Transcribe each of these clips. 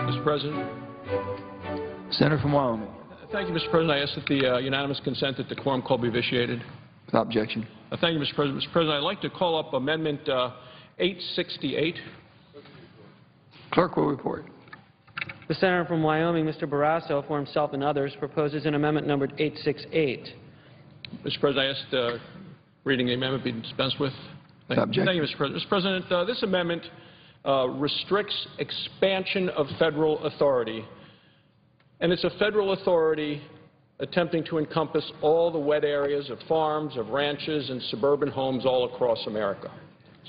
Mr. President. Senator from Wyoming. Thank you, Mr. President. I ask that the unanimous consent that the quorum call be vitiated. Without objection. Thank you, Mr. President. Mr. President, I'd like to call up Amendment 868. Clerk will report. The senator from Wyoming, Mr. Barrasso, for himself and others, proposes an amendment numbered 868. Mr. President, I ask reading the amendment be dispensed with. Without objection. Thank you, Mr. President. Mr. President, this amendment restricts expansion of federal authority, and it's a federal authority attempting to encompass all the wet areas of farms, of ranches, and suburban homes all across America.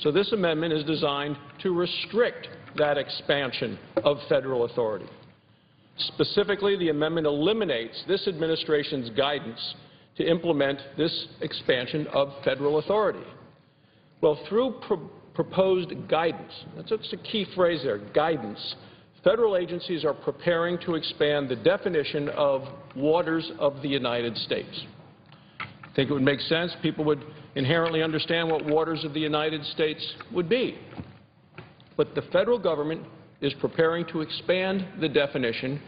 So this amendment is designed to restrict that expansion of federal authority. Specifically, the amendment eliminates this administration's guidance to implement this expansion of federal authority. Well, through proposed guidance, that's a key phrase there, guidance, federal agencies are preparing to expand the definition of waters of the United States. I think it would make sense. People would inherently understand what waters of the United States would be. But the federal government is preparing to expand the definition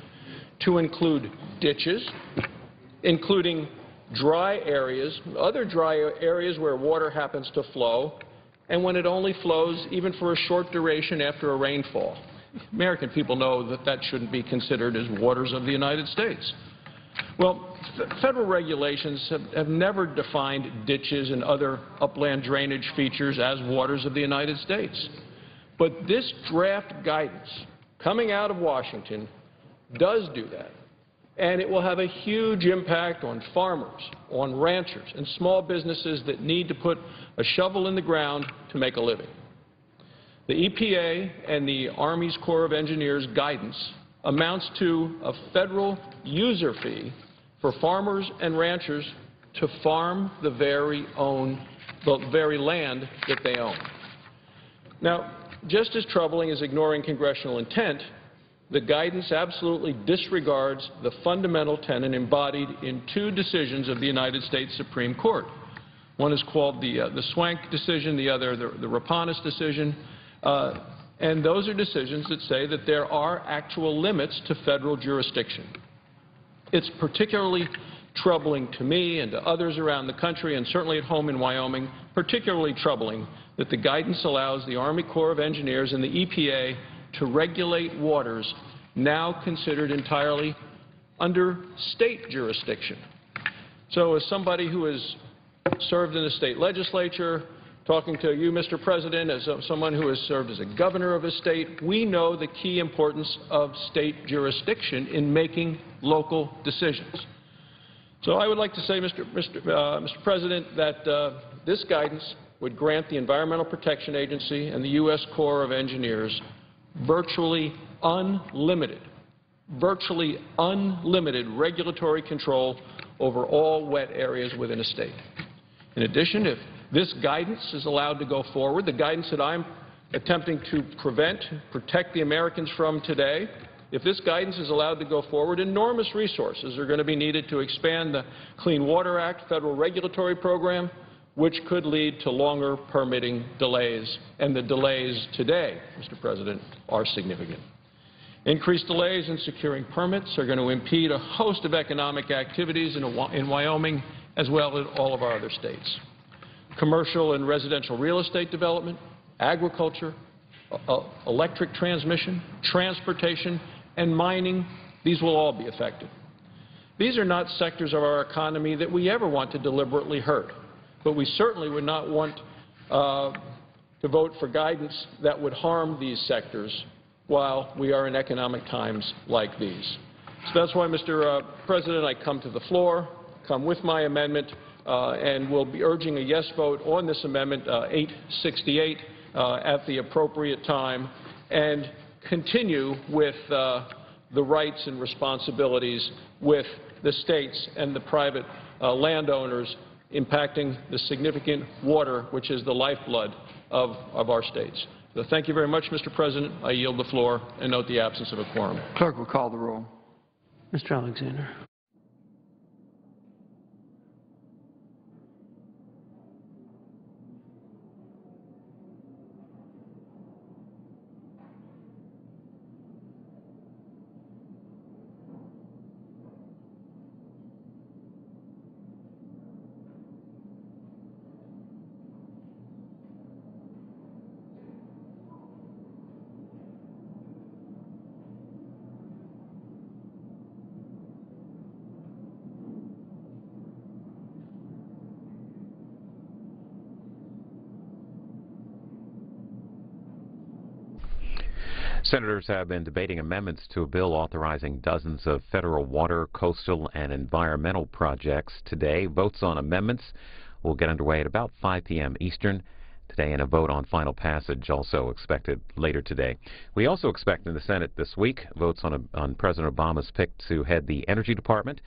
to include ditches, including dry areas, other dry areas where water happens to flow, and when it only flows even for a short duration after a rainfall. American people know that that shouldn't be considered as waters of the United States. Well, federal regulations have never defined ditches and other upland drainage features as waters of the United States. But this draft guidance coming out of Washington does do that. And it will have a huge impact on farmers, on ranchers, and small businesses that need to put a shovel in the ground to make a living. The EPA and the Army's Corps of Engineers guidance amounts to a federal user fee for farmers and ranchers to farm the very land that they own. Now, just as troubling as ignoring congressional intent, the guidance absolutely disregards the fundamental tenet embodied in two decisions of the United States Supreme Court. One is called the Swank decision, the other the Rapanis decision. And those are decisions that say that there are actual limits to federal jurisdiction. It's particularly troubling to me and to others around the country, and certainly at home in Wyoming, particularly troubling that the guidance allows the Army Corps of Engineers and the EPA to regulate waters now considered entirely under state jurisdiction. So as somebody who has served in the state legislature, talking to you, Mr. President, as someone who has served as a governor of a state, we know the key importance of state jurisdiction in making local decisions. So I would like to say, Mr. President, that this guidance would grant the Environmental Protection Agency and the U.S. Corps of Engineers virtually unlimited regulatory control over all wet areas within a state. In addition, if this guidance is allowed to go forward, the guidance that I'm attempting to protect the Americans from today, if this guidance is allowed to go forward, enormous resources are going to be needed to expand the Clean Water Act federal regulatory program, which could lead to longer permitting delays. And the delays today, Mr. President, are significant. Increased delays in securing permits are going to impede a host of economic activities in Wyoming as well as all of our other states. Commercial and residential real estate development, agriculture, electric transmission, transportation, and mining, these will all be affected. These are not sectors of our economy that we ever want to deliberately hurt, but we certainly would not want to vote for guidance that would harm these sectors while we are in economic times like these. So that's why, Mr. President, I come to the floor, come with my amendment, and will be urging a yes vote on this amendment 868 at the appropriate time, and continue with the rights and responsibilities with the states and the private landowners impacting the significant water which is the lifeblood of our states. So thank you very much, Mr. President. I yield the floor and note the absence of a quorum. Clerk will call the roll. Mr. Alexander. Senators have been debating amendments to a bill authorizing dozens of federal water, coastal, and environmental projects today. Votes on amendments will get underway at about 5 p.m. Eastern today, and a vote on final passage also expected later today. We also expect in the Senate this week votes on President Obama's pick to head the Energy Department,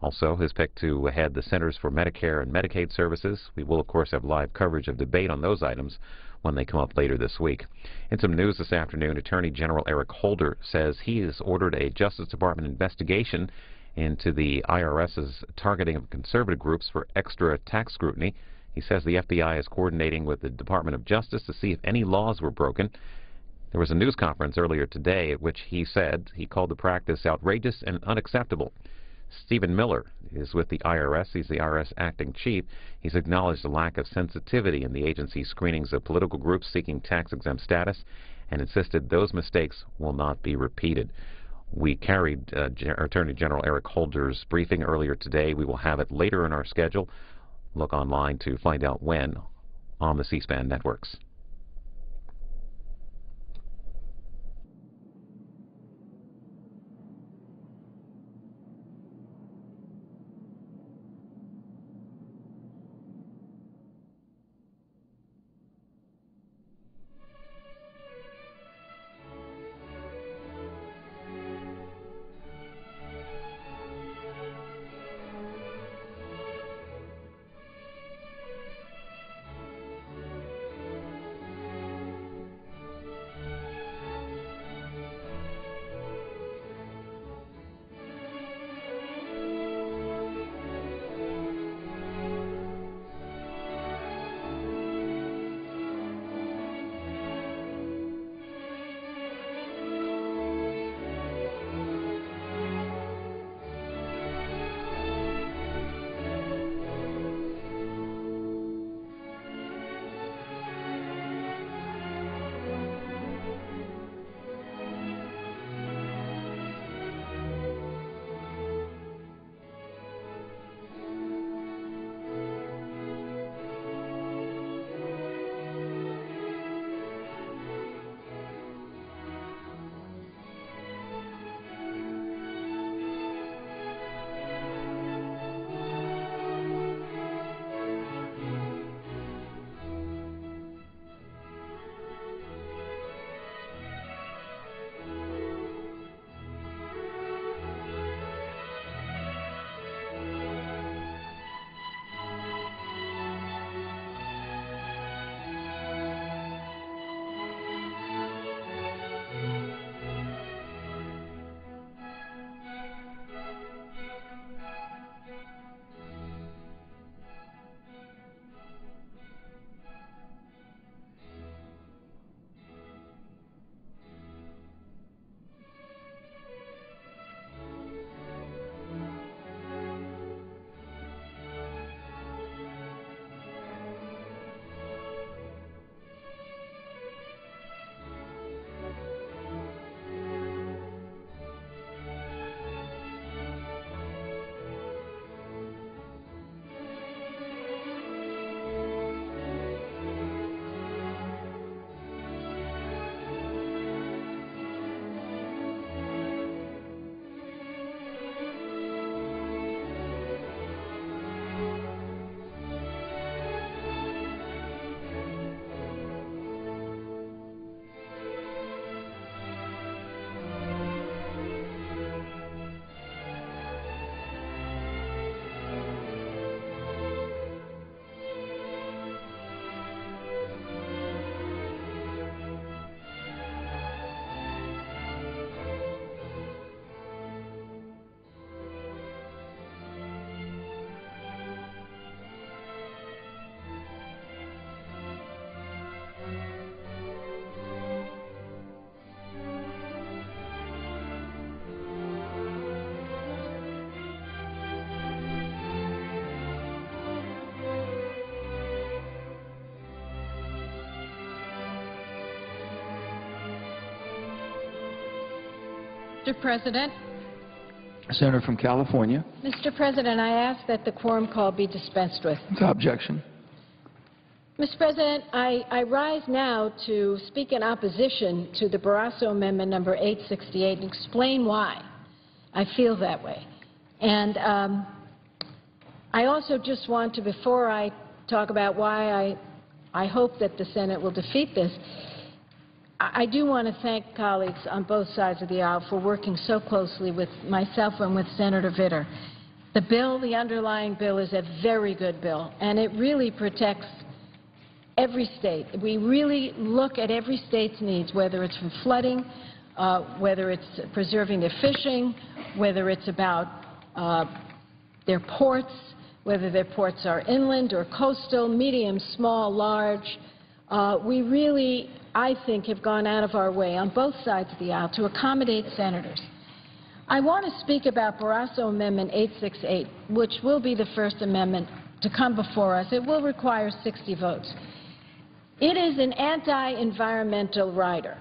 also his pick to head the Centers for Medicare and Medicaid Services. We will, of course, have live coverage of debate on those items when they come up later this week. In some news this afternoon, Attorney General Eric Holder says he has ordered a Justice Department investigation into the IRS's targeting of conservative groups for extra tax scrutiny. He says the FBI is coordinating with the Department of Justice to see if any laws were broken. There was a news conference earlier today at which he said he called the practice outrageous and unacceptable. Stephen Miller is with the IRS. He's the IRS acting chief. He's acknowledged the lack of sensitivity in the agency's screenings of political groups seeking tax-exempt status and insisted those mistakes will not be repeated. We carried Attorney General Eric Holder's briefing earlier today. We will have it later in our schedule. Look online to find out when on the C-SPAN networks. Mr. President, Senator from California. Mr. President, I ask that the quorum call be dispensed with. Without objection. Mr. President, I rise now to speak in opposition to the Barrasso Amendment number 868 and explain why I feel that way. And I also just want to, before I talk about why I hope that the Senate will defeat this, I do want to thank colleagues on both sides of the aisle for working so closely with myself and with Senator Vitter. The bill, the underlying bill, is a very good bill, and it really protects every state. We really look at every state's needs, whether it's from flooding, whether it's preserving their fishing, whether it's about their ports, whether their ports are inland or coastal, medium, small, large. We really, I think, have gone out of our way on both sides of the aisle to accommodate senators. I want to speak about Barrasso Amendment 868, which will be the first amendment to come before us. It will require 60 votes. It is an anti-environmental rider.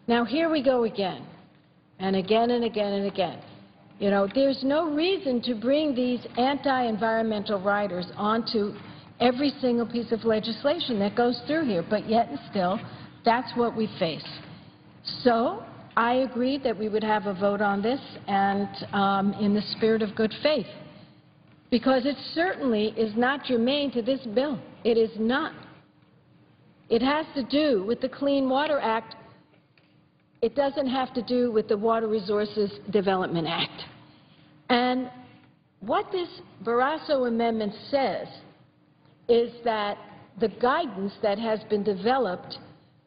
Now, here we go again, and again and again and again. You know, there's no reason to bring these anti-environmental riders onto every single piece of legislation that goes through here, but yet and still, that's what we face. So I agreed that we would have a vote on this, and in the spirit of good faith, because it certainly is not germane to this bill. It is not. It has to do with the Clean Water Act. It doesn't have to do with the Water Resources Development Act. And what this Barrasso Amendment says is that the guidance that has been developed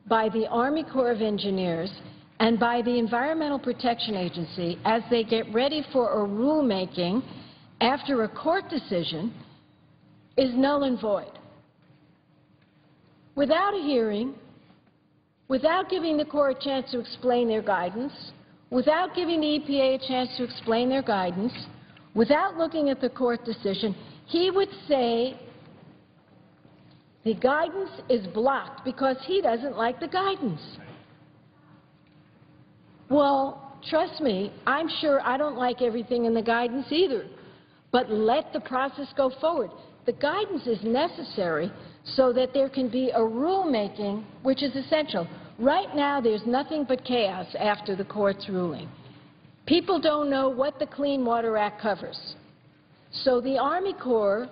by the Army Corps of Engineers and by the Environmental Protection Agency as they get ready for a rulemaking after a court decision is null and void. Without a hearing, without giving the Corps a chance to explain their guidance, without giving the EPA a chance to explain their guidance, without looking at the court decision, he would say the guidance is blocked because he doesn't like the guidance. Well, trust me, I'm sure I don't like everything in the guidance either, but let the process go forward. The guidance is necessary so that there can be a rulemaking, which is essential. Right now, there's nothing but chaos after the court's ruling. People don't know what the Clean Water Act covers. So the Army Corps,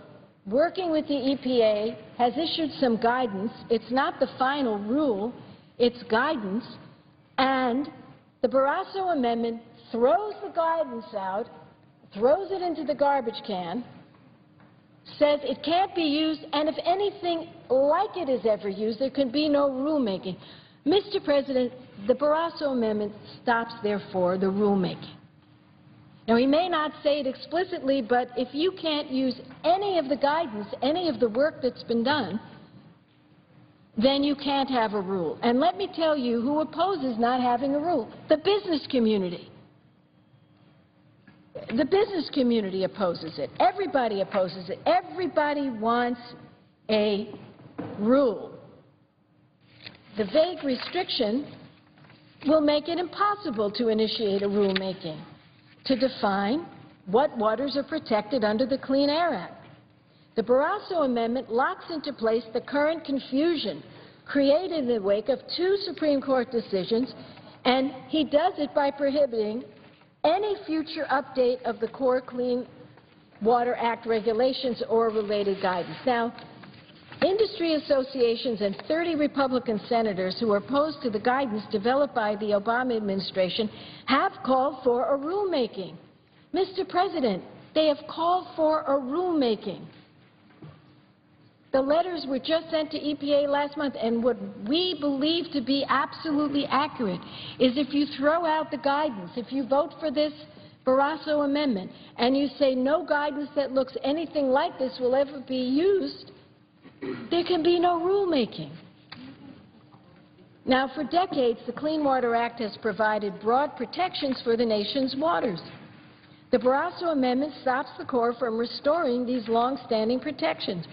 working with the EPA, has issued some guidance. It's not the final rule, it's guidance. And the Barrasso Amendment throws the guidance out, throws it into the garbage can, says it can't be used, and if anything like it is ever used, there can be no rulemaking. Mr. President, the Barrasso Amendment stops, therefore, the rulemaking. Now, he may not say it explicitly, but if you can't use any of the guidance, any of the work that's been done, then you can't have a rule. And let me tell you who opposes not having a rule: the business community. The business community opposes it. Everybody opposes it. Everybody wants a rule. The vague restriction will make it impossible to initiate a rulemaking to define what waters are protected under the Clean Air Act. The Barrasso Amendment locks into place the current confusion created in the wake of 2 Supreme Court decisions, and he does it by prohibiting any future update of the core Clean Water Act regulations or related guidance. Now, industry associations and 30 Republican senators who are opposed to the guidance developed by the Obama administration have called for a rulemaking. Mr. President, they have called for a rulemaking. The letters were just sent to EPA last month, and what we believe to be absolutely accurate is if you throw out the guidance, if you vote for this Barrasso Amendment, and you say no guidance that looks anything like this will ever be used, there can be no rulemaking. Now, for decades, the Clean Water Act has provided broad protections for the nation's waters. The Barrasso Amendment stops the Corps from restoring these long-standing protections,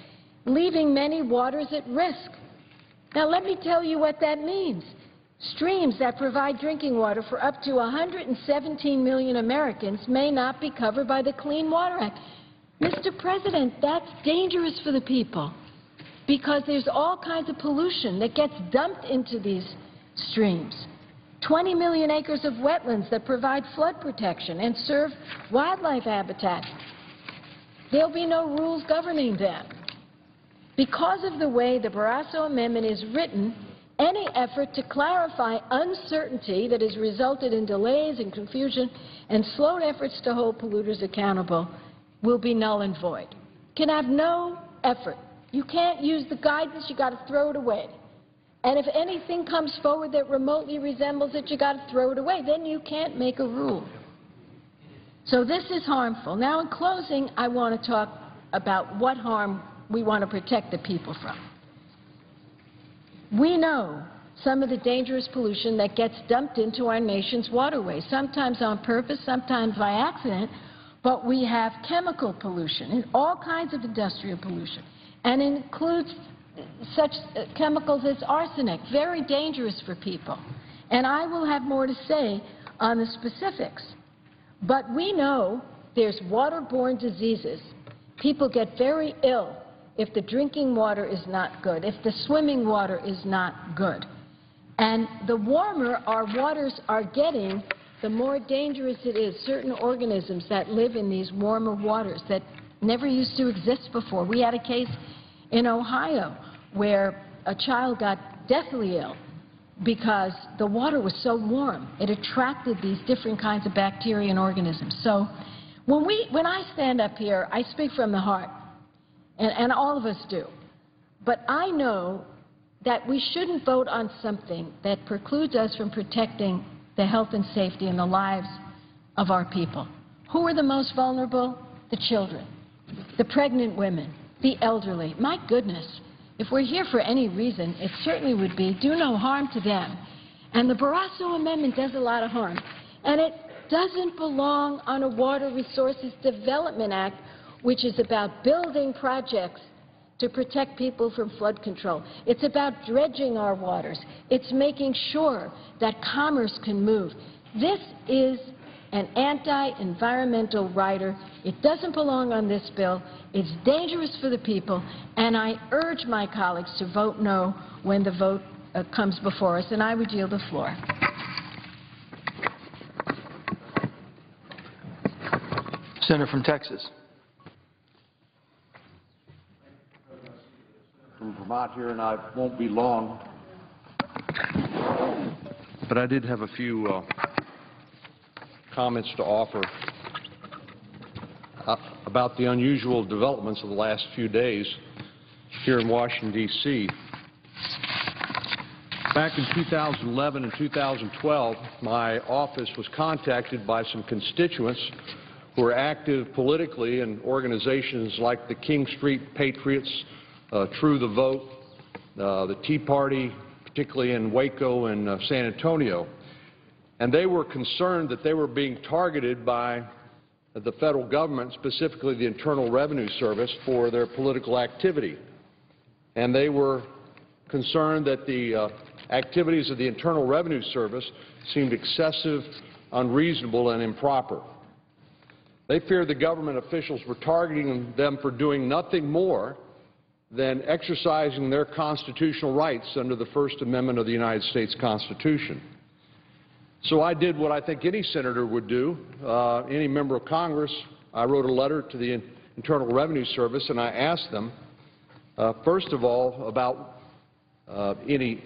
leaving many waters at risk. Now, let me tell you what that means. Streams that provide drinking water for up to 117 million Americans may not be covered by the Clean Water Act. Mr. President, that's dangerous for the people because there's all kinds of pollution that gets dumped into these streams. 20 million acres of wetlands that provide flood protection and serve wildlife habitat. There'll be no rules governing them. Because of the way the Barrasso Amendment is written, any effort to clarify uncertainty that has resulted in delays and confusion and slowed efforts to hold polluters accountable will be null and void. Can have no effort. You can't use the guidance, you got to throw it away. And if anything comes forward that remotely resembles it, you got to throw it away. Then you can't make a rule. So this is harmful. Now, in closing, I want to talk about what harm we want to protect the people from. We know some of the dangerous pollution that gets dumped into our nation's waterways, sometimes on purpose, sometimes by accident, but we have chemical pollution and all kinds of industrial pollution, and it includes such chemicals as arsenic, very dangerous for people. And I will have more to say on the specifics. But we know there's waterborne diseases. People get very ill if the drinking water is not good, if the swimming water is not good. And the warmer our waters are getting, the more dangerous it is. Certain organisms that live in these warmer waters that never used to exist before. We had a case in Ohio where a child got deathly ill because the water was so warm. It attracted these different kinds of bacteria and organisms. So when I stand up here, I speak from the heart, and all of us do. But I know that we shouldn't vote on something that precludes us from protecting the health and safety and the lives of our people. Who are the most vulnerable? The children, the pregnant women, the elderly. My goodness, if we're here for any reason, it certainly would be do no harm to them. And the Barrasso Amendment does a lot of harm. And it doesn't belong on a Water Resources Development Act, which is about building projects to protect people from flood control. It's about dredging our waters. It's making sure that commerce can move. This is an anti-environmental rider. It doesn't belong on this bill. It's dangerous for the people, and I urge my colleagues to vote no when the vote comes before us, and I would yield the floor. Senator from Texas. From Vermont here, and I won't be long. But I did have a few comments to offer about the unusual developments of the last few days here in Washington, D.C. Back in 2011 and 2012, my office was contacted by some constituents who are active politically in organizations like the King Street Patriots, True the Vote, the Tea Party, particularly in Waco and San Antonio. And they were concerned that they were being targeted by the federal government, specifically the Internal Revenue Service, for their political activity. And they were concerned that the activities of the Internal Revenue Service seemed excessive, unreasonable, and improper. They feared the government officials were targeting them for doing nothing more than exercising their constitutional rights under the First Amendment of the United States Constitution. So I did what I think any senator would do, any member of Congress. I wrote a letter to the Internal Revenue Service, and I asked them, first of all, about any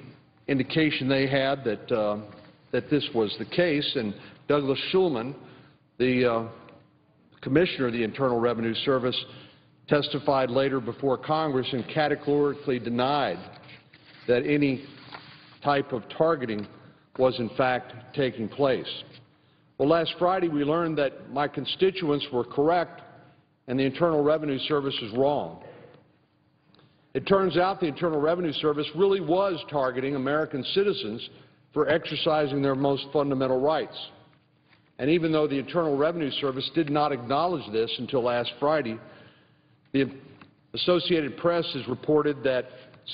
indication they had that this was the case. And Douglas Shulman, the Commissioner of the Internal Revenue Service, testified later before Congress and categorically denied that any type of targeting was in fact taking place. Well, last Friday we learned that my constituents were correct and the Internal Revenue Service was wrong. It turns out the Internal Revenue Service really was targeting American citizens for exercising their most fundamental rights. And even though the Internal Revenue Service did not acknowledge this until last Friday, the Associated Press has reported that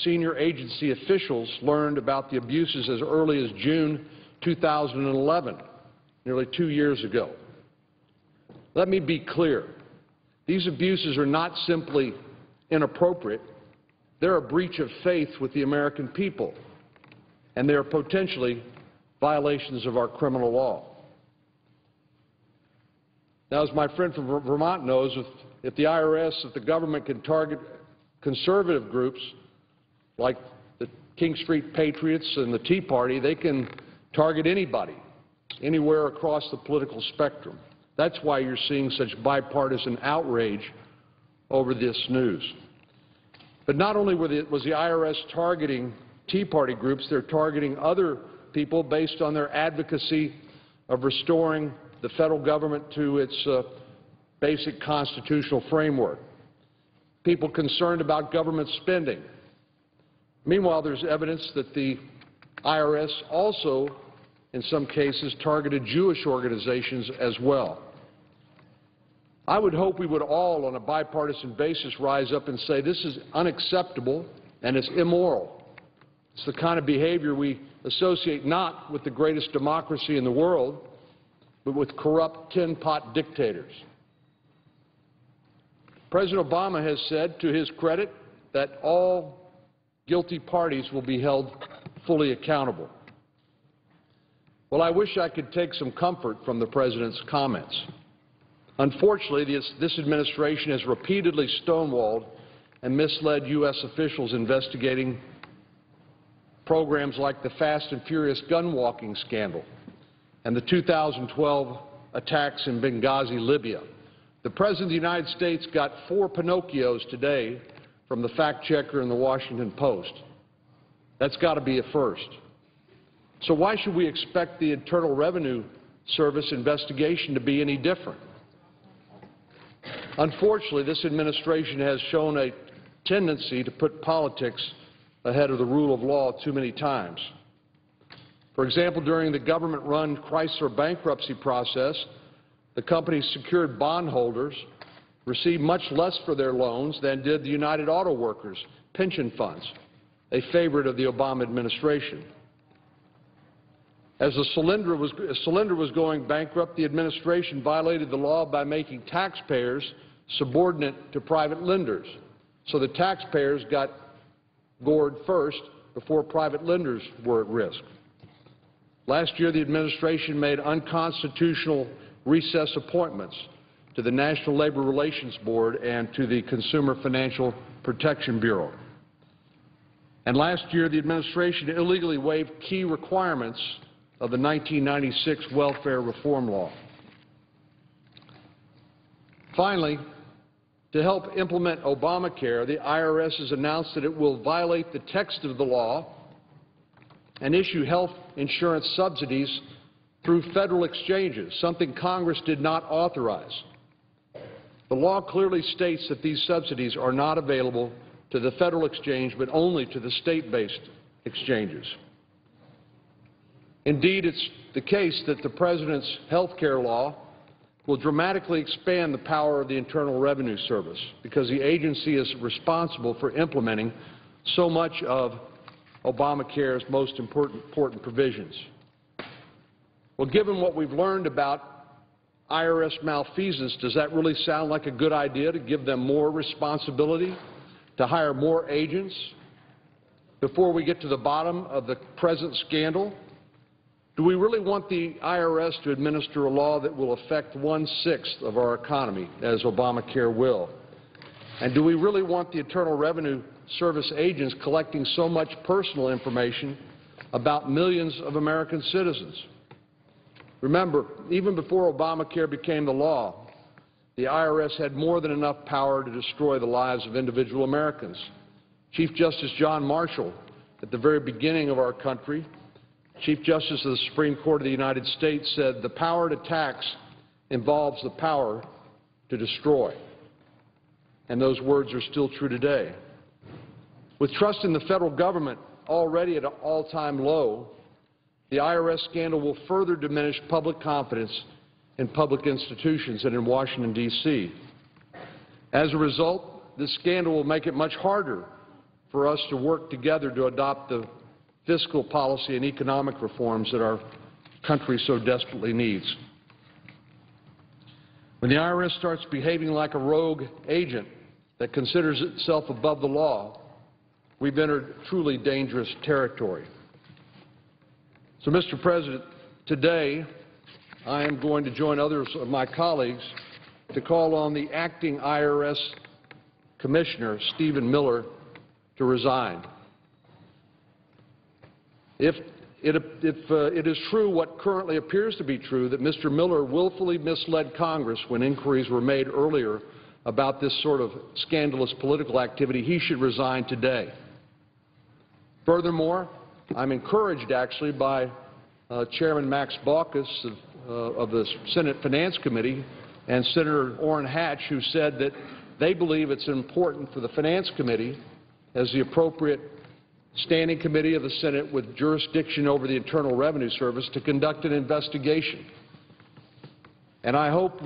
senior agency officials learned about the abuses as early as June 2011, nearly 2 years ago. Let me be clear. These abuses are not simply inappropriate. They're a breach of faith with the American people, and they are potentially violations of our criminal law. Now, as my friend from Vermont knows, if the IRS, if the government can target conservative groups like the King Street Patriots and the Tea Party, they can target anybody, anywhere across the political spectrum. That's why you're seeing such bipartisan outrage over this news. But not only was the IRS targeting Tea Party groups, they're targeting other people based on their advocacy of restoring the federal government to its basic constitutional framework. People concerned about government spending. Meanwhile, there's evidence that the IRS also, in some cases, targeted Jewish organizations as well. I would hope we would all, on a bipartisan basis, rise up and say this is unacceptable and it's immoral. It's the kind of behavior we associate not with the greatest democracy in the world, but with corrupt tin-pot dictators. President Obama has said, to his credit, that all guilty parties will be held fully accountable. Well, I wish I could take some comfort from the President's comments. Unfortunately, this administration has repeatedly stonewalled and misled U.S. officials investigating programs like the Fast and Furious gun-walking scandal and the 2012 attacks in Benghazi, Libya. The President of the United States got 4 Pinocchios today from the fact-checker in the Washington Post. That's got to be a first. So why should we expect the Internal Revenue Service investigation to be any different? Unfortunately, this administration has shown a tendency to put politics ahead of the rule of law too many times. For example, during the government-run Chrysler bankruptcy process, the company's secured bondholders received much less for their loans than did the United Auto Workers pension funds, a favorite of the Obama administration. As Solyndra was going bankrupt, the administration violated the law by making taxpayers subordinate to private lenders. So the taxpayers got gored first before private lenders were at risk. Last year, the administration made unconstitutional recess appointments to the National Labor Relations Board and to the Consumer Financial Protection Bureau. And last year, the administration illegally waived key requirements of the 1996 Welfare Reform Law. Finally, to help implement Obamacare, the IRS has announced that it will violate the text of the law and issue health insurance subsidies through federal exchanges, something Congress did not authorize. The law clearly states that these subsidies are not available to the federal exchange, but only to the state-based exchanges. Indeed, it's the case that the President's health care law will dramatically expand the power of the Internal Revenue Service because the agency is responsible for implementing so much of Obamacare's most important provisions. Well, given what we've learned about IRS malfeasance, does that really sound like a good idea to give them more responsibility, to hire more agents before we get to the bottom of the present scandal? Do we really want the IRS to administer a law that will affect 1/6 of our economy, as Obamacare will? And do we really want the Internal Revenue Service agents collecting so much personal information about millions of American citizens? Remember, even before Obamacare became the law, the IRS had more than enough power to destroy the lives of individual Americans. Chief Justice John Marshall, at the very beginning of our country, Chief Justice of the Supreme Court of the United States, said the power to tax involves the power to destroy. And those words are still true today. With trust in the federal government already at an all-time low, the IRS scandal will further diminish public confidence in public institutions and in Washington, D.C. As a result, this scandal will make it much harder for us to work together to adopt the fiscal policy and economic reforms that our country so desperately needs. When the IRS starts behaving like a rogue agent that considers itself above the law, we've entered truly dangerous territory. So, Mr. President, today I am going to join others of my colleagues to call on the acting IRS Commissioner, Stephen Miller, to resign. If it is true what currently appears to be true, that Mr. Miller willfully misled Congress when inquiries were made earlier about this sort of scandalous political activity, he should resign today. Furthermore, I'm encouraged actually by Chairman Max Baucus of the Senate Finance Committee and Senator Orrin Hatch, who said that they believe it's important for the Finance Committee, as the appropriate standing committee of the Senate with jurisdiction over the Internal Revenue Service, to conduct an investigation. And I hope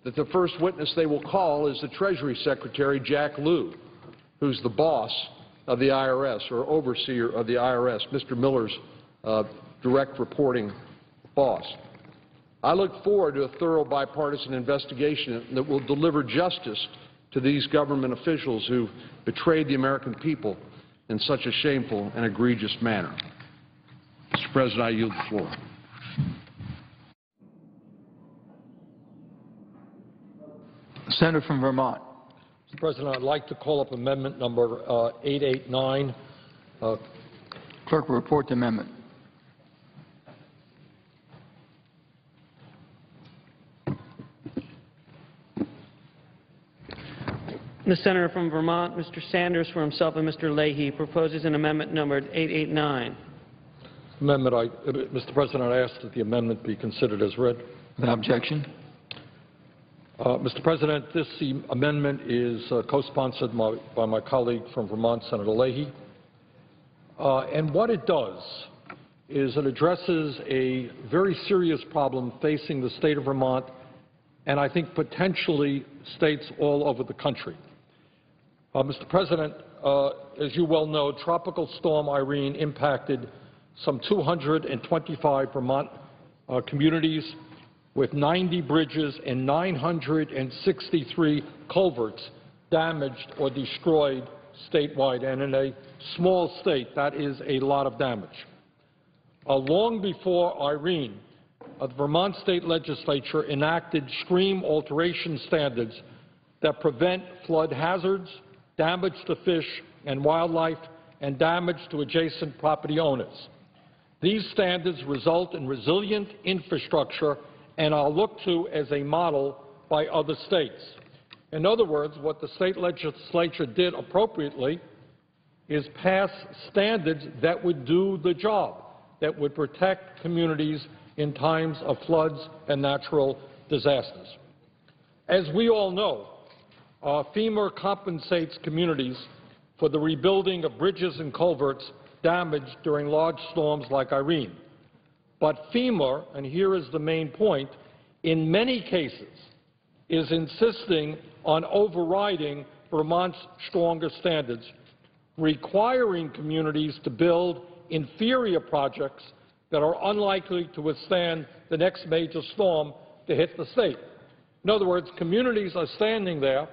that the first witness they will call is the Treasury Secretary, Jack Lew, who's the boss of the IRS, or overseer of the IRS, Mr. Miller's direct reporting boss. I look forward to a thorough bipartisan investigation that will deliver justice to these government officials who betrayed the American people in such a shameful and egregious manner. Mr. President, I yield the floor. Senator from Vermont. Mr. President, I'd like to call up amendment number 889. Clerk will report the amendment. The senator from Vermont, Mr. Sanders for himself and Mr. Leahy, proposes an amendment numbered 889. Mr. President, I ask that the amendment be considered as read. Without objection. Mr. President, this amendment is co-sponsored by my colleague from Vermont, Senator Leahy. And what it does is it addresses a very serious problem facing the state of Vermont and I think potentially states all over the country. Mr. President, as you well know, Tropical Storm Irene impacted some 225 Vermont communities with 90 bridges and 963 culverts damaged or destroyed statewide. And in a small state, that is a lot of damage. Long before Irene, the Vermont State Legislature enacted stream alteration standards that prevent flood hazards, damage to fish and wildlife, and damage to adjacent property owners. These standards result in resilient infrastructure and are looked to as a model by other states. In other words, what the state legislature did appropriately is pass standards that would do the job, that would protect communities in times of floods and natural disasters. As we all know, FEMA compensates communities for the rebuilding of bridges and culverts damaged during large storms like Irene. But FEMA, and here is the main point, in many cases is insisting on overriding Vermont's stronger standards, requiring communities to build inferior projects that are unlikely to withstand the next major storm to hit the state. In other words, communities are standing there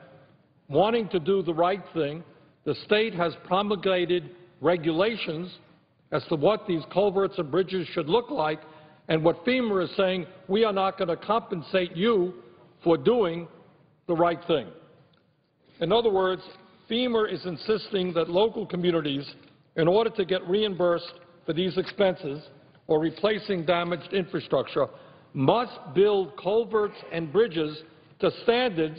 wanting to do the right thing. The state has promulgated regulations as to what these culverts and bridges should look like, and what FEMA is saying, we are not going to compensate you for doing the right thing. In other words, FEMA is insisting that local communities, in order to get reimbursed for these expenses or replacing damaged infrastructure, must build culverts and bridges to standards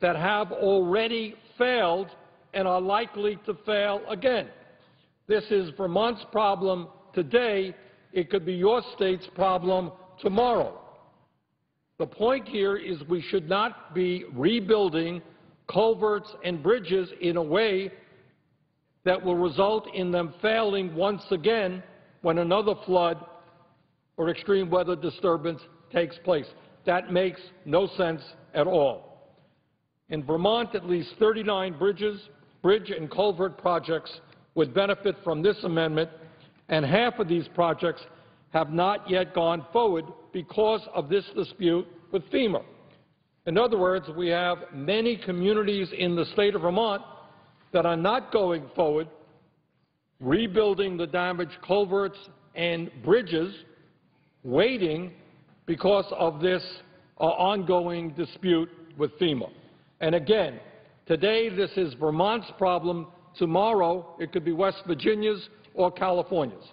that have already failed and are likely to fail again. This is Vermont's problem today. It could be your state's problem tomorrow. The point here is we should not be rebuilding culverts and bridges in a way that will result in them failing once again when another flood or extreme weather disturbance takes place. That makes no sense at all. In Vermont, at least 39 bridge and culvert projects would benefit from this amendment, and half of these projects have not yet gone forward because of this dispute with FEMA. In other words, we have many communities in the state of Vermont that are not going forward, rebuilding the damaged culverts and bridges, waiting because of this ongoing dispute with FEMA. And again, today this is Vermont's problem. Tomorrow it could be West Virginia's or California's.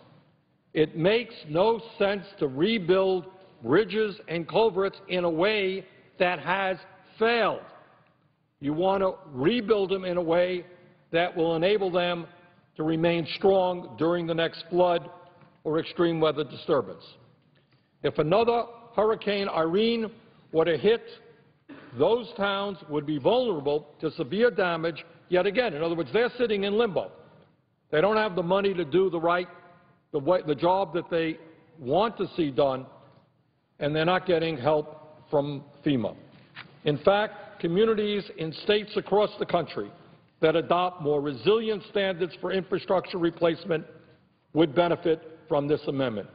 It makes no sense to rebuild bridges and culverts in a way that has failed. You want to rebuild them in a way that will enable them to remain strong during the next flood or extreme weather disturbance. If another Hurricane Irene were to hit, those towns would be vulnerable to severe damage yet again. In other words, they're sitting in limbo. They don't have the money to do the job that they want to see done, and they're not getting help from FEMA. In fact, communities in states across the country that adopt more resilient standards for infrastructure replacement would benefit from this amendment.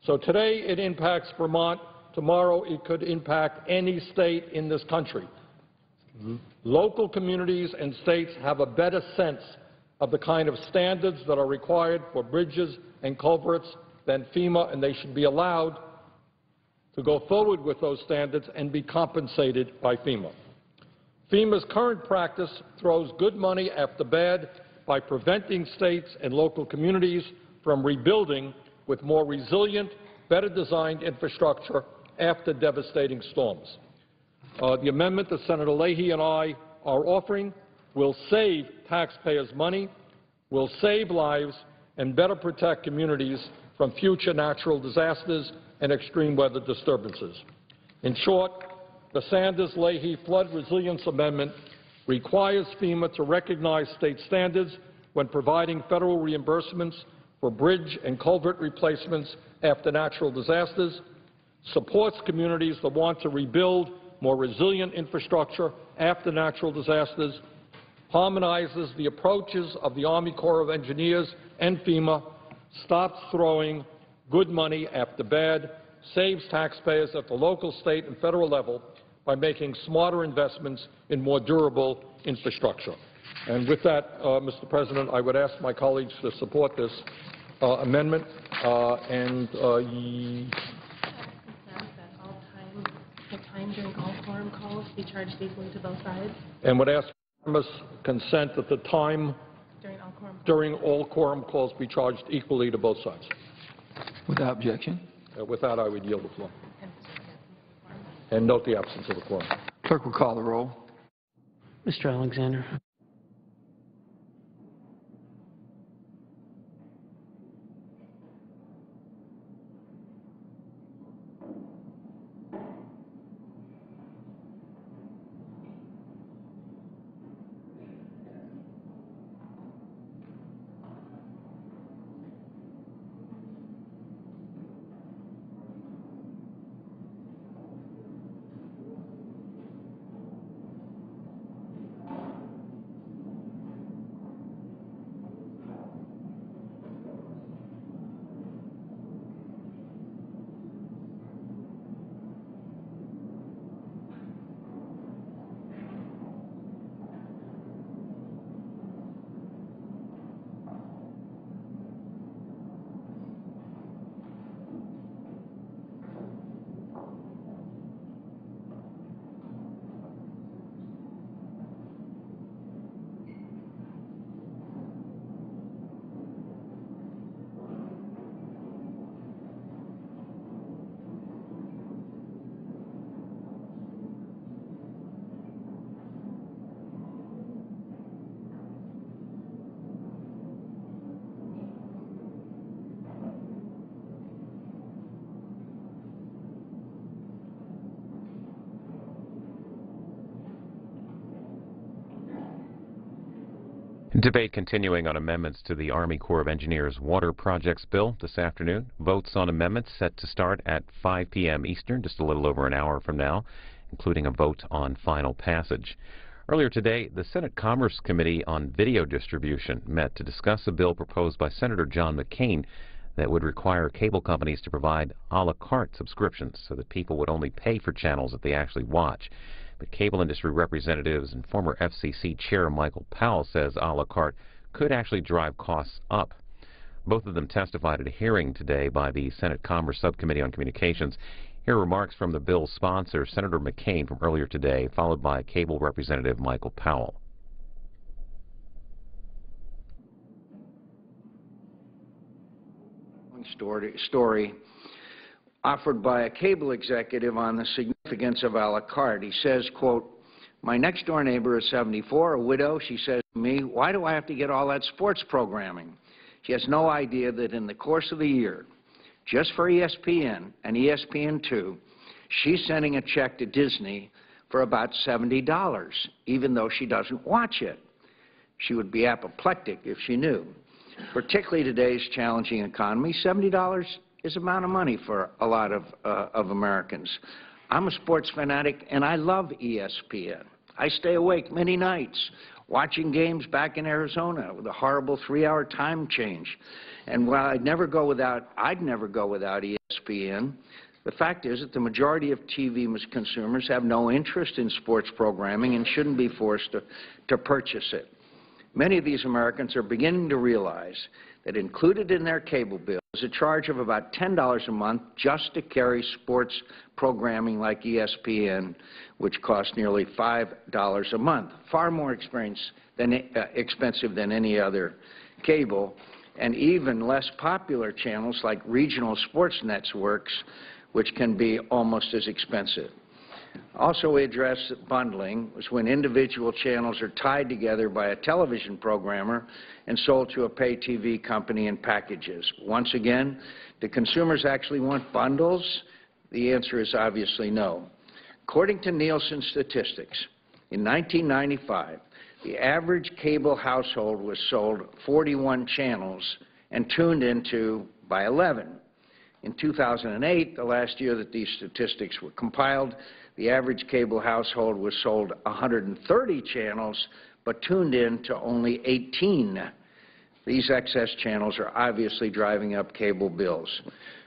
So today it impacts Vermont. Tomorrow it could impact any state in this country. Local communities and states have a better sense of the kind of standards that are required for bridges and culverts than FEMA, and they should be allowed to go forward with those standards and be compensated by FEMA. FEMA's current practice throws good money after bad by preventing states and local communities from rebuilding with more resilient, better designed infrastructure after devastating storms. The amendment that Senator Leahy and I are offering will save taxpayers money, will save lives, and better protect communities from future natural disasters and extreme weather disturbances. In short, the Sanders-Leahy Flood Resilience Amendment requires FEMA to recognize state standards when providing federal reimbursements for bridge and culvert replacements after natural disasters, supports communities that want to rebuild more resilient infrastructure after natural disasters, harmonizes the approaches of the Army Corps of Engineers and FEMA, stops throwing good money after bad, saves taxpayers at the local, state, and federal level by making smarter investments in more durable infrastructure. And with that, Mr. President, I would ask my colleagues to support this amendment Time during all quorum calls be charged equally to both sides? And would ask unanimous consent that the time during all quorum calls be charged equally to both sides. Without objection. With that, I would yield the floor. And note the absence of a quorum. Clerk will call the roll. Mr. Alexander. Debate continuing on amendments to the Army Corps of Engineers Water Projects Bill this afternoon. Votes on amendments set to start at 5 p.m. Eastern, just a little over an hour from now, including a vote on final passage. Earlier today, the Senate Commerce Committee on Video Distribution met to discuss a bill proposed by Senator John McCain that would require cable companies to provide a la carte subscriptions so that people would only pay for channels that they actually watch. But cable industry representatives and former FCC Chair Michael Powell says a la carte could actually drive costs up. Both of them testified at a hearing today by the Senate Commerce Subcommittee on Communications. Here are remarks from the bill's sponsor, Senator McCain, from earlier today, followed by cable representative Michael Powell. Story offered by a cable executive on the significance of a la carte. He says, quote, "My next-door neighbor is 74, a widow. She says to me, 'Why do I have to get all that sports programming?' She has no idea that in the course of the year, just for ESPN and ESPN2, she's sending a check to Disney for about $70, even though she doesn't watch it. She would be apoplectic if she knew. Particularly today's challenging economy, $70 is a amount of money for a lot of Americans. I'm a sports fanatic, and I love ESPN. I stay awake many nights watching games back in Arizona with a horrible 3-hour time change. And while I'd never go without ESPN, the fact is that the majority of TV consumers have no interest in sports programming and shouldn't be forced to purchase it. Many of these Americans are beginning to realize that included in their cable bill is a charge of about $10 a month just to carry sports programming like ESPN, which costs nearly $5 a month, far more expensive than any other cable, and even less popular channels like regional sports networks, which can be almost as expensive. Also, we address bundling, was when individual channels are tied together by a television programmer and sold to a pay TV company in packages. Once again, do consumers actually want bundles? The answer is obviously no. According to Nielsen statistics, in 1995, the average cable household was sold 41 channels and tuned into by 11. In 2008, the last year that these statistics were compiled, the average cable household was sold 130 channels, but tuned in to only 18. These excess channels are obviously driving up cable bills.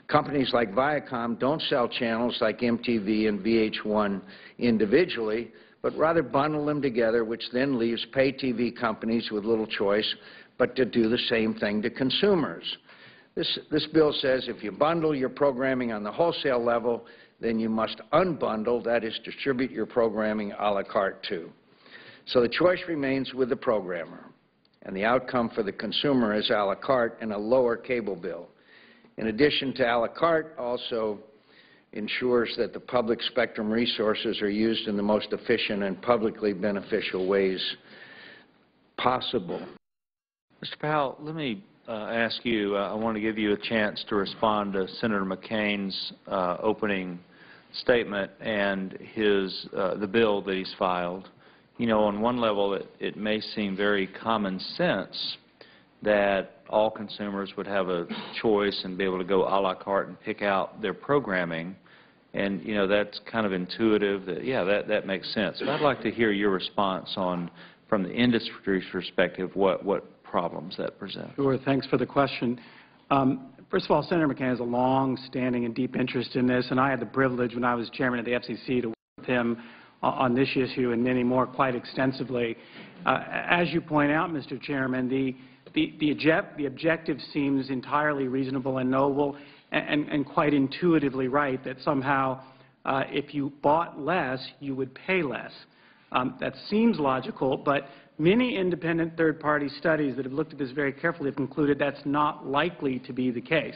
Companies like Viacom don't sell channels like MTV and VH1 individually, but rather bundle them together, which then leaves pay TV companies with little choice but to do the same thing to consumers. This bill says if you bundle your programming on the wholesale level, then you must unbundle, that is, distribute your programming a la carte too. So the choice remains with the programmer, and the outcome for the consumer is a la carte and a lower cable bill. In addition to a la carte, also ensures that the public spectrum resources are used in the most efficient and publicly beneficial ways possible. Mr. Powell, let me ask you, I want to give you a chance to respond to Senator McCain's opening statement and the bill that he's filed. You know, on one level, it may seem very common sense that all consumers would have a choice and be able to go a la carte and pick out their programming. And, you know, that's kind of intuitive. That makes sense. But I'd like to hear your response on, from the industry's perspective, what problems that present. Sure. Thanks for the question. First of all, Senator McCain has a long-standing and deep interest in this, and I had the privilege when I was chairman of the FCC to work with him on this issue and many more quite extensively. As you point out, Mr. Chairman, the objective seems entirely reasonable and noble and quite intuitively right, that somehow if you bought less, you would pay less. That seems logical, but many independent third-party studies that have looked at this very carefully have concluded that's not likely to be the case,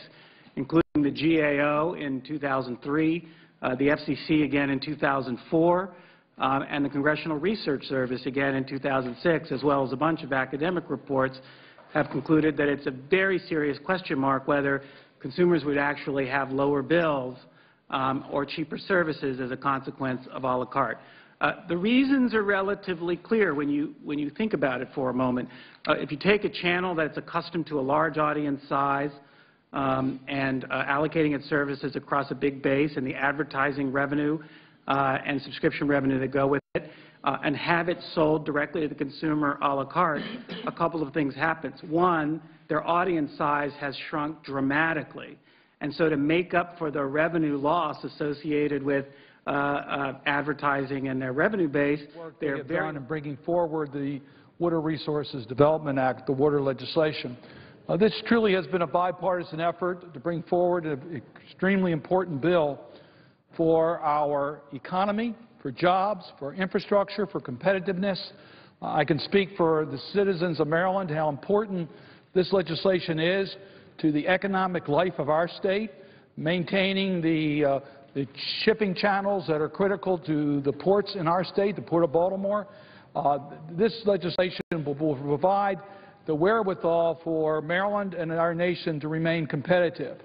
including the GAO in 2003, the FCC again in 2004, and the Congressional Research Service again in 2006, as well as a bunch of academic reports, have concluded that it's a very serious question mark whether consumers would actually have lower bills or cheaper services as a consequence of a la carte. The reasons are relatively clear when you think about it for a moment. If you take a channel that's accustomed to a large audience size and allocating its services across a big base and the advertising revenue and subscription revenue that go with it, and have it sold directly to the consumer a la carte, a couple of things happen. One, their audience size has shrunk dramatically. And so to make up for the revenue loss associated with advertising and their revenue base, they're very... in bringing forward the Water Resources Development Act, the water legislation. This truly has been a bipartisan effort to bring forward an extremely important bill for our economy, for jobs, for infrastructure, for competitiveness. I can speak for the citizens of Maryland how important this legislation is to the economic life of our state, maintaining the shipping channels that are critical to the ports in our state, the Port of Baltimore. This legislation will provide the wherewithal for Maryland and our nation to remain competitive.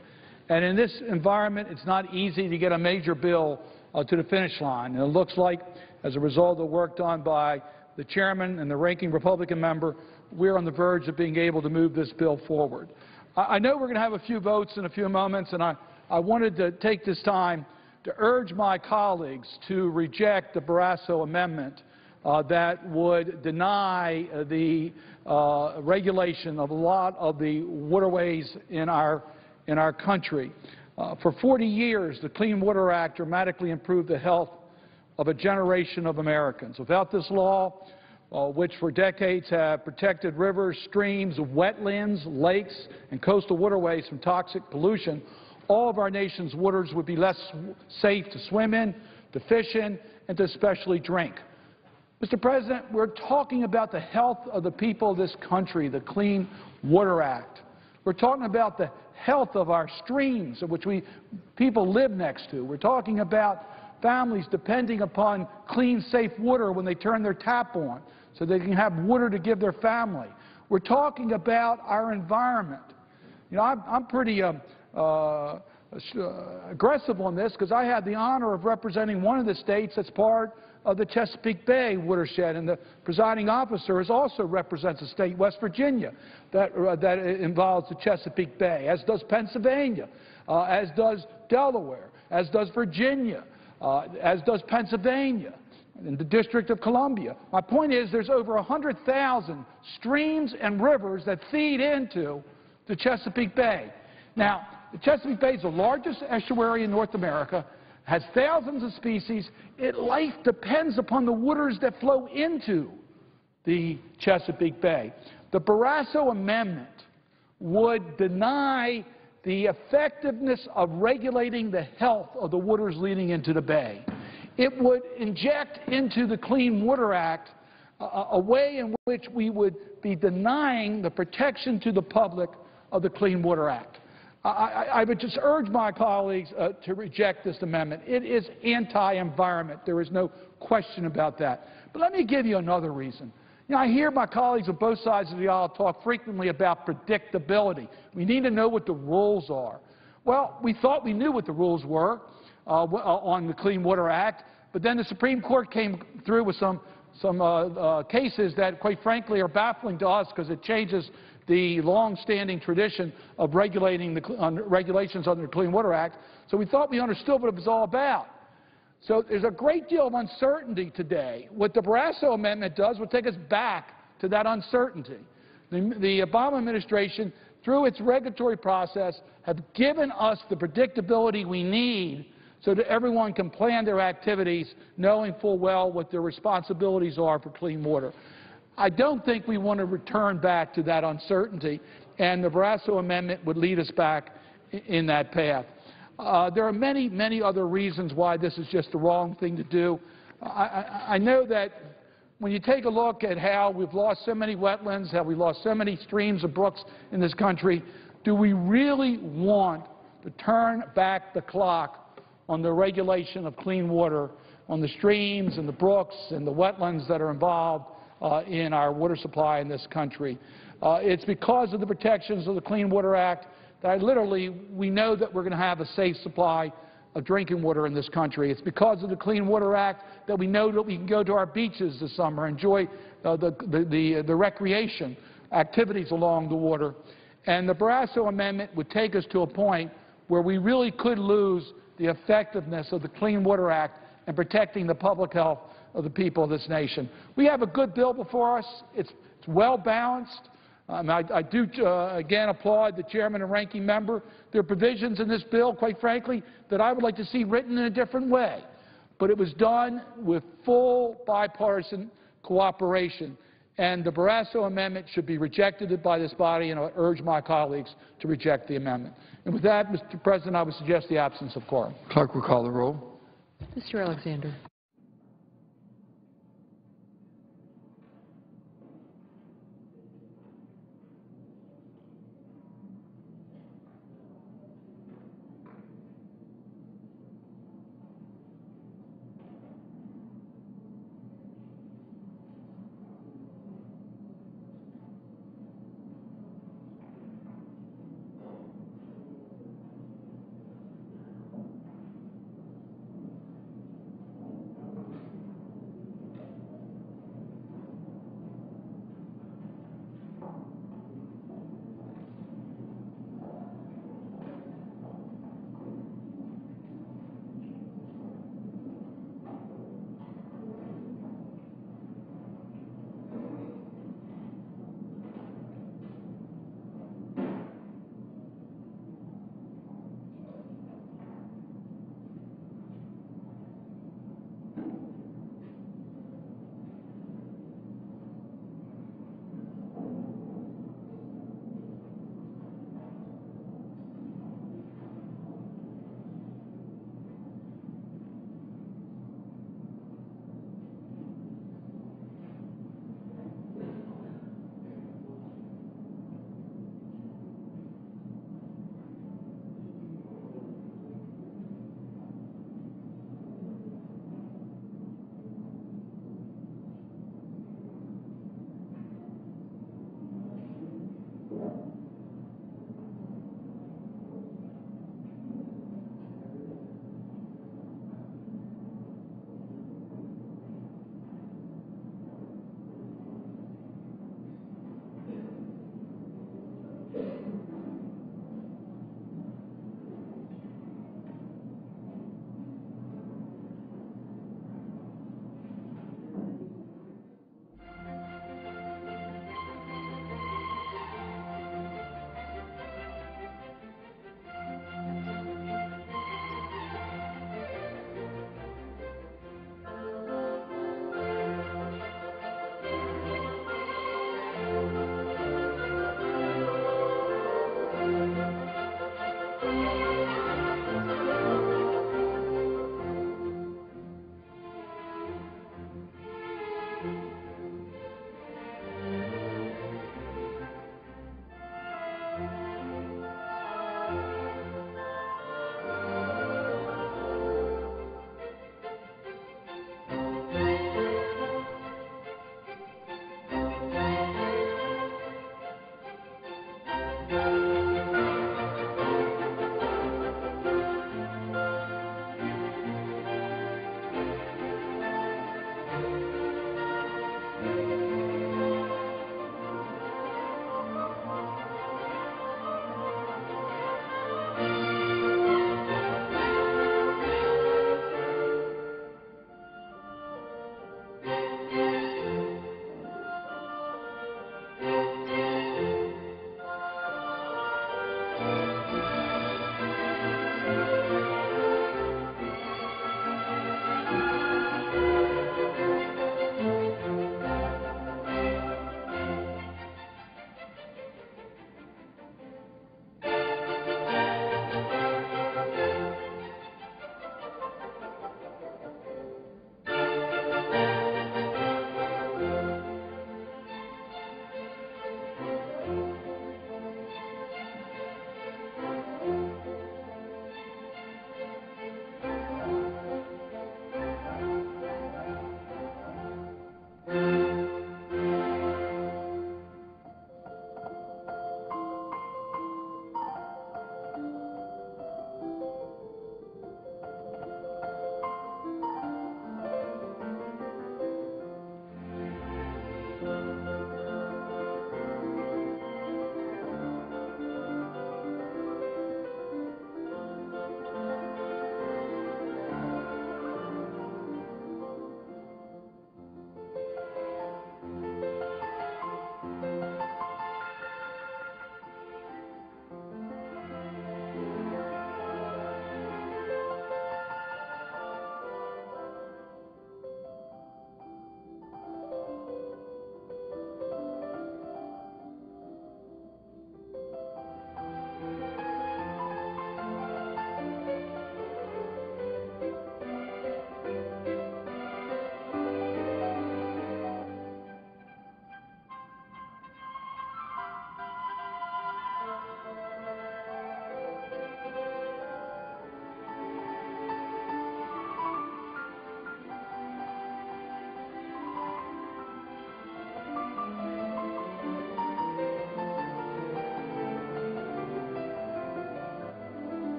And in this environment, it's not easy to get a major bill to the finish line. And it looks like, as a result of the work done by the chairman and the ranking Republican member, we're on the verge of being able to move this bill forward. I know we're going to have a few votes in a few moments, and I wanted to take this time to urge my colleagues to reject the Barrasso amendment that would deny the regulation of a lot of the waterways in our country. For 40 years, the Clean Water Act dramatically improved the health of a generation of Americans. Without this law, which for decades have protected rivers, streams, wetlands, lakes, and coastal waterways from toxic pollution, all of our nation's waters would be less safe to swim in, to fish in, and to especially drink. Mr. President, we're talking about the health of the people of this country, the Clean Water Act. We're talking about the health of our streams, of which people live next to. We're talking about families depending upon clean, safe water when they turn their tap on so they can have water to give their family. We're talking about our environment. You know, I'm pretty aggressive on this because I had the honor of representing one of the states that's part of the Chesapeake Bay watershed, and the presiding officer also represents a state, West Virginia, that involves the Chesapeake Bay, as does Pennsylvania, as does Delaware, as does Virginia, as does Pennsylvania, and the District of Columbia. My point is there's over 100,000 streams and rivers that feed into the Chesapeake Bay. Now, the Chesapeake Bay is the largest estuary in North America, has thousands of species. Life depends upon the waters that flow into the Chesapeake Bay. The Barrasso Amendment would deny the effectiveness of regulating the health of the waters leading into the bay. It would inject into the Clean Water Act a way in which we would be denying the protection to the public of the Clean Water Act. I would just urge my colleagues to reject this amendment. It is anti-environment. There is no question about that. But let me give you another reason. You know, I hear my colleagues on both sides of the aisle talk frequently about predictability. We need to know what the rules are. Well, we thought we knew what the rules were on the Clean Water Act, but then the Supreme Court came through with some cases that, quite frankly, are baffling to us because it changes the long-standing tradition of regulating regulations under the Clean Water Act. So we thought we understood what it was all about. So there's a great deal of uncertainty today. What the Barrasso Amendment does will take us back to that uncertainty. The Obama administration, through its regulatory process, have given us the predictability we need so that everyone can plan their activities knowing full well what their responsibilities are for clean water. I don't think we want to return back to that uncertainty, and the Barrasso Amendment would lead us back in that path. There are many, many other reasons why this is just the wrong thing to do. I know that when you take a look at how we've lost so many wetlands, how we lost so many streams and brooks in this country, do we really want to turn back the clock on the regulation of clean water, on the streams and the brooks and the wetlands that are involved in our water supply in this country? It's because of the protections of the Clean Water Act that we know that we're going to have a safe supply of drinking water in this country. It's because of the Clean Water Act that we know that we can go to our beaches this summer, enjoy the recreation activities along the water. And the Barrasso Amendment would take us to a point where we really could lose the effectiveness of the Clean Water Act in protecting the public health of the people of this nation. We have a good bill before us. It's well-balanced. I do, again, applaud the chairman and ranking member. There are provisions in this bill, quite frankly, that I would like to see written in a different way. But it was done with full bipartisan cooperation. And the Barrasso amendment should be rejected by this body, and I urge my colleagues to reject the amendment. And with that, Mr. President, I would suggest the absence of quorum. Clerk will call the roll. Mr. Alexander.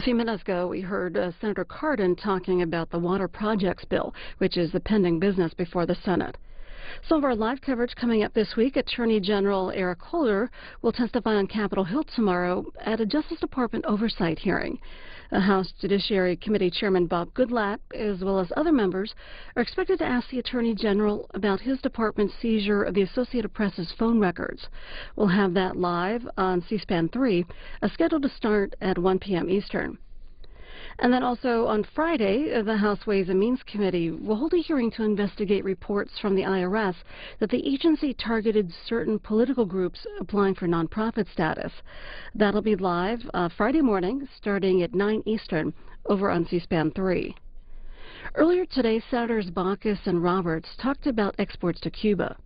few minutes ago, we heard Senator Cardin talking about the Water Projects Bill, which is the pending business before the Senate. Some of our live coverage coming up this week. Attorney General Eric Holder will testify on Capitol Hill tomorrow at a Justice Department oversight hearing. House Judiciary Committee Chairman Bob Goodlatte, as well as other members, are expected to ask the Attorney General about his department's seizure of the Associated Press's phone records. We'll have that live on C-SPAN 3, scheduled to start at 1 p.m. Eastern. And then also on Friday, the House Ways and Means Committee will hold a hearing to investigate reports from the IRS that the agency targeted certain political groups applying for nonprofit status. That'll be live Friday morning, starting at 9 Eastern, over on C-SPAN 3. Earlier today, Senators Baucus and Roberts talked about exports to Cuba.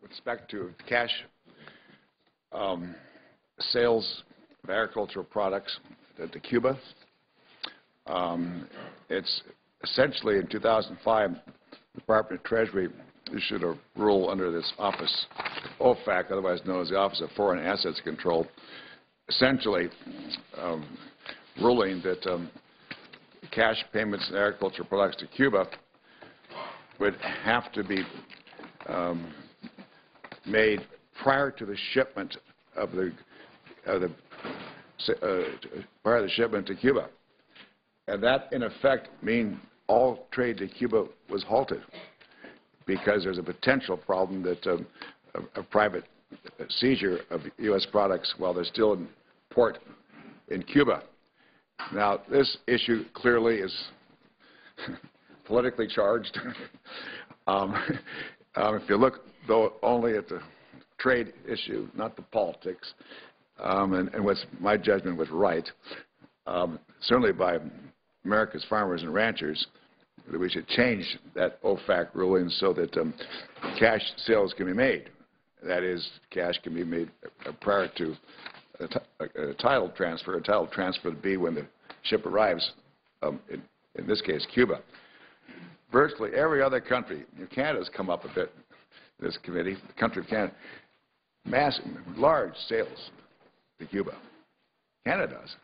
With respect to cash sales of agricultural products to Cuba, it's essentially in 2005, the Department of Treasury issued a rule under this office, OFAC, otherwise known as the Office of Foreign Assets Control, essentially ruling that cash payments in agricultural products to Cuba would have to be made prior to the shipment to Cuba, and that in effect means all trade to Cuba was halted because there's a potential problem that a private seizure of U.S. products while they're still in port in Cuba. Now, this issue clearly is politically charged. If you look, though, only at the trade issue, not the politics, and what's my judgment was right, certainly by America's farmers and ranchers, that we should change that OFAC ruling so that cash sales can be made. That is, cash can be made prior to a title transfer. A title transfer would be when the ship arrives, in this case, Cuba. Virtually every other country, Canada's come up a bit in this committee, the country of Canada, massive, large sales to Cuba. Canada does.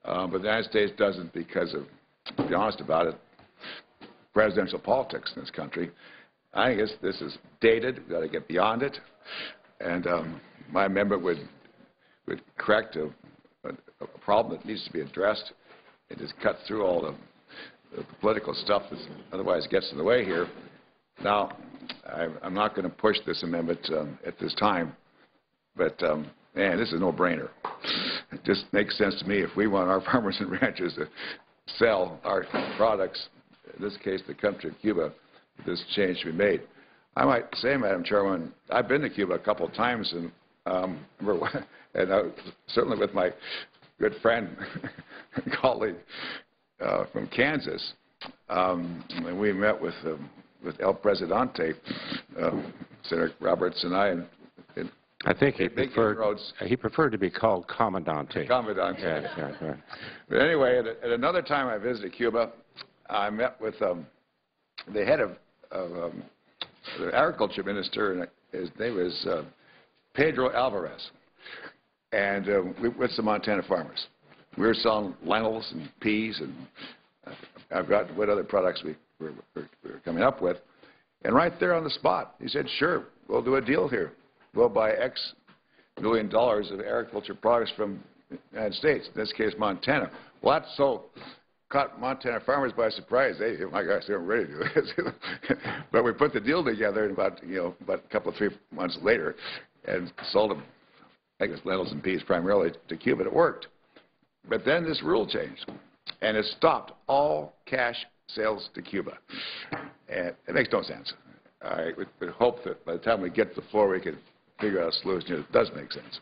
But the United States doesn't because of, to be honest about it, presidential politics in this country. I guess this is dated. We've got to get beyond it. And my amendment would correct a problem that needs to be addressed and just cut through all the political stuff that otherwise gets in the way here. Now, I'm not going to push this amendment at this time, but, man, this is a no-brainer. It just makes sense to me if we want our farmers and ranchers to sell our products, in this case the country of Cuba, this change should be made. I might say, Madam Chairman, I've been to Cuba a couple of times, and certainly with my good friend and colleague from Kansas, and we met with El Presidente, Senator Roberts and I think he preferred to be called Commandante. Commandante. Yeah, right. But anyway, at another time I visited Cuba, I met with the head of the agriculture minister, and his name was Pedro Alvarez, and we with some Montana farmers. We were selling lentils and peas, and I've got what other products we were coming up with. And right there on the spot, he said, sure, we'll do a deal here. We'll buy X $1 billion of agriculture products from the United States, in this case, Montana. Well, that so caught Montana farmers by surprise. They, oh my gosh, they weren't ready to do this. But we put the deal together about a couple of 3 months later and sold them, I guess, lentils and peas primarily to Cuba. It worked. But then this rule changed, and it stopped all cash sales to Cuba. And it makes no sense. I would hope that by the time we get to the floor, we can figure out a solution. It does make sense.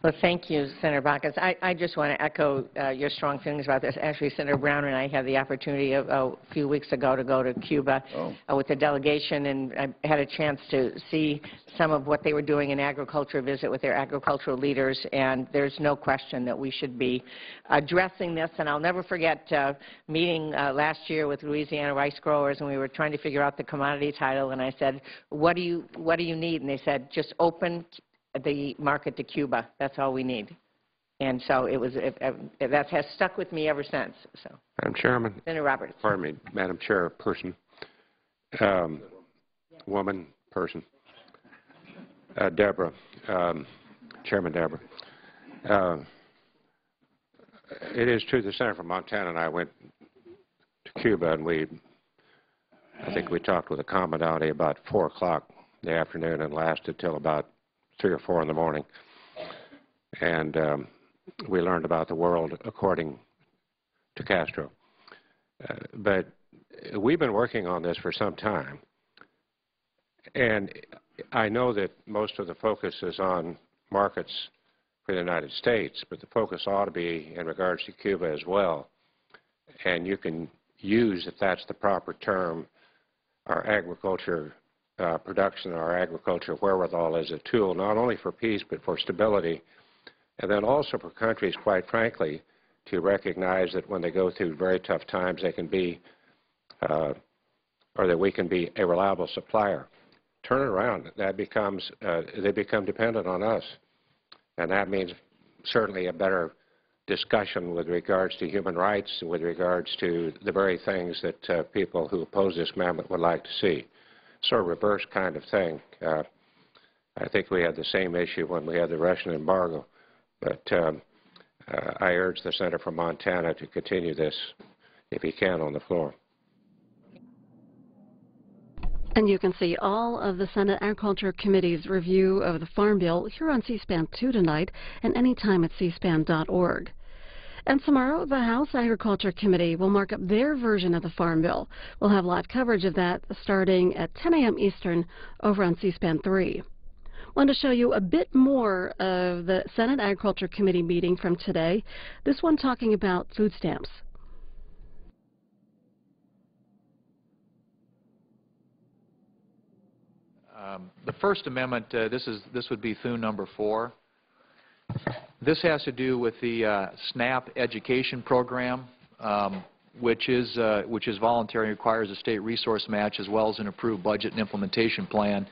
Well, thank you, Senator Baucus. I just want to echo your strong feelings about this. Actually, Senator Brown and I had the opportunity a few weeks ago to go to Cuba with the delegation, and I had a chance to see some of what they were doing in agriculture, visit with their agricultural leaders, and there's no question that we should be addressing this. And I'll never forget meeting last year with Louisiana rice growers, and we were trying to figure out the commodity title, and I said, what do you need? And they said, just open the market to Cuba. That's all we need. And so it was, that has stuck with me ever since. So, Madam Chairman. Senator Roberts. Pardon me, Madam Chairperson. Woman, person. Deborah, Chairman Deborah. It is true the Senator from Montana and I went to Cuba, and I think we talked with the Commandante about 4 o'clock in the afternoon and lasted till about 3 or 4 in the morning. And we learned about the world according to Castro. But we've been working on this for some time. And I know that most of the focus is on markets for the United States, but the focus ought to be in regards to Cuba as well. And you can use, if that's the proper term, our agriculture production, our agriculture wherewithal as a tool, not only for peace but for stability, and then also for countries, quite frankly, to recognize that when they go through very tough times, they can be, or that we can be a reliable supplier. Turn it around. That becomes, they become dependent on us, and that means certainly a better discussion with regards to human rights, with regards to the very things that people who oppose this amendment would like to see. Sort of reverse kind of thing. I think we had the same issue when we had the Russian embargo, but I urge the Senator from Montana to continue this, if he can, on the floor. And you can see all of the Senate Agriculture Committee's review of the Farm Bill here on C-SPAN 2 tonight and anytime at cspan.org. And tomorrow, the House Agriculture Committee will mark up their version of the Farm Bill. We'll have live coverage of that starting at 10 a.m. Eastern over on C-SPAN 3. I want to show you a bit more of the Senate Agriculture Committee meeting from today, this one talking about food stamps. The First Amendment, this would be Thune number 4. This has to do with the SNAP education program, which is voluntary and requires a state resource match as well as an approved budget and implementation plan.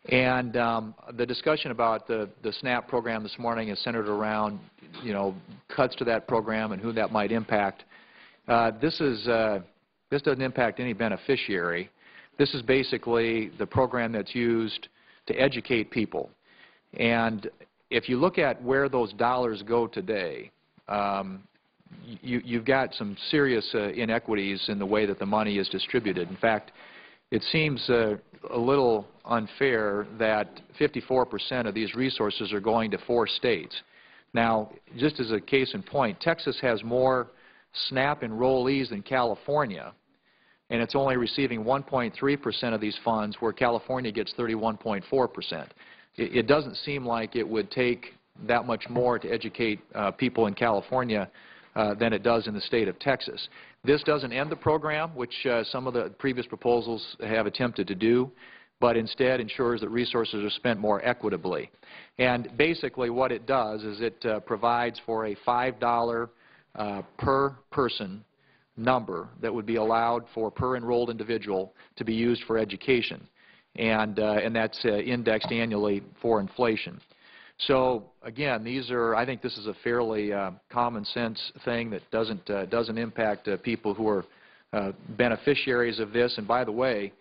And the discussion about the SNAP program this morning is centered around, cuts to that program and who that might impact. This doesn't impact any beneficiary. This is basically the program that's used to educate people. And if you look at where those dollars go today, you've got some serious inequities in the way that the money is distributed. In fact, it seems a little unfair that 54% of these resources are going to 4 states. Now, just as a case in point, Texas has more SNAP enrollees than California, and it's only receiving 1.3% of these funds, where California gets 31.4%. It doesn't seem like it would take that much more to educate people in California than it does in the state of Texas. This doesn't end the program, which some of the previous proposals have attempted to do, but instead ensures that resources are spent more equitably. And basically what it does is it provides for a $5 per person number that would be allowed for per enrolled individual to be used for education, and that's indexed annually for inflation. So again, I think this is a fairly common sense thing that doesn't impact people who are beneficiaries of this. And by the way,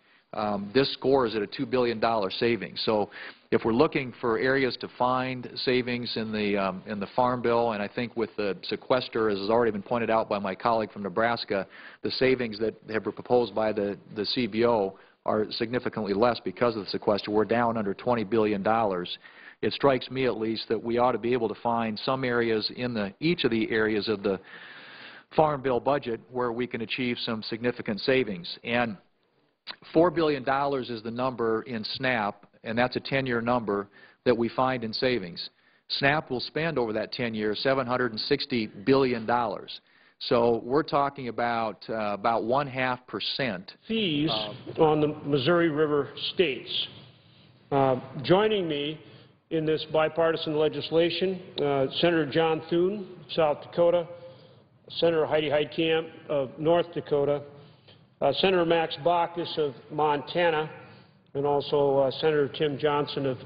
this scores at a $2 billion savings. So if we're looking for areas to find savings in the Farm Bill, and I think with the sequester, as has already been pointed out by my colleague from Nebraska, the savings that have been proposed by the CBO are significantly less because of the sequester. We're down under $20 billion. It strikes me, at least, that we ought to be able to find some areas in each of the areas of the Farm Bill budget where we can achieve some significant savings. And $4 billion is the number in SNAP, and that's a 10-year number that we find in savings. SNAP will spend over that 10 years $760 billion. So we're talking about 0.5%. Fees on the Missouri River states. Joining me in this bipartisan legislation, Senator John Thune, South Dakota, Senator Heidi Heitkamp of North Dakota, Senator Max Baucus of Montana, and also Senator Tim Johnson of